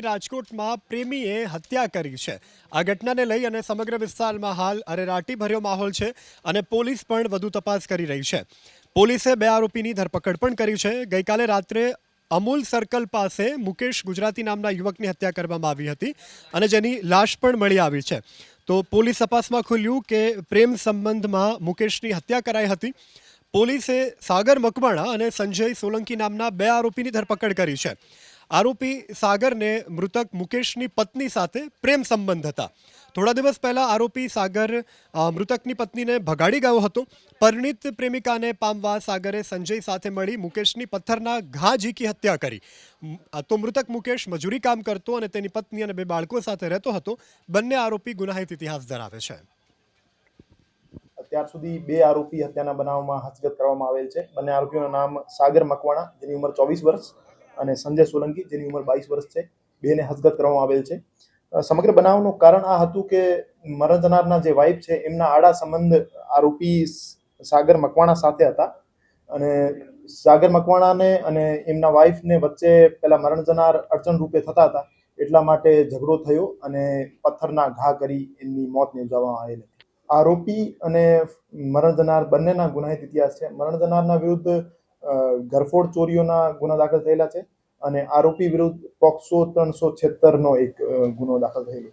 રાજકોટમાં પ્રેમીએ હત્યા કરી છે। આ ઘટનાને લઈ અને સમગ્ર વિસ્તારમાં હાલ અરેરાટીભર્યો માહોલ છે અને પોલીસ પણ વધુ તપાસ કરી રહી છે। પોલીસે બે આરોપીની ધરપકડ પણ કરી છે। ગઈકાલે રાત્રે અમૂલ સર્કલ પાસે મુકેશ ગુજરાતી નામના યુવકની હત્યા કરવામાં આવી હતી અને જેની લાશ પણ મળી આવી છે। તો પોલીસ તપાસમાં ખુલ્યું કે પ્રેમ સંબંધમાં મુકેશની હત્યા કરાઈ હતી। પોલીસે સાગર મકવાણા અને સંજય સોલંકી નામના બે આરોપીની ધરપકડ કરી છે। આરોપી સાગરને મૃતક મુકેશની પત્ની સાથે પ્રેમ સંબંધ હતા। થોડા દિવસ પહેલા આરોપી સાગર મૃતકની પત્નીને ભગાડી ગયો હતો। પરિણીત પ્રેમિકાને પામવા સાગરે સંજય સાથે મળી મુકેશની પથ્થરના ઘા ઝીકી હત્યા કરી। તો મૃતક મુકેશ મજૂરી કામ કરતો અને તેની પત્ની અને બે બાળકો સાથે રહેતો હતો। બંને આરોપી ગુનાહિત ઇતિહાસ ધરાવે છે। અત્યાર સુધી બે આરોપી હત્યાના બનાવમાં હસ્તગત કરવામાં આવેલ છે। બંને આરોપીઓનું નામ સાગર મકવાણા જેની ઉંમર 24 વર્ષ અને સંજય સોલંકી જેની ઉંમર 22 વર્ષ છે। બેને હસ્તગત કરવામાં આવેલ છે। સમગ્ર બનાવનું કારણ આ હતું કે મરણ જનારના જે વાઇફ છે એમના આડા સંબંધ આરોપી સાગર મકવાણા સાથે હતા અને સાગર મકવાણાને અને એમના વાઇફને વચ્ચે પેલા મરણ જનાર અડચણ રૂપે થતા હતા। એટલા માટે ઝઘડો થયો અને પથ્થરના ઘા કરી એમની મોત નિપજાવવામાં આવેલ હતી। આરોપી અને મરણ જનાર બંનેના ગુનાહિત ઇતિહાસ છે। મરણ જનારના વિરુદ્ધ ઘરફોડ ચોરીઓના ગુના દાખલ થયેલા છે અને આરોપી વિરુદ્ધ પોક્સો 376 નો એક ગુનો દાખલ થયેલો છે।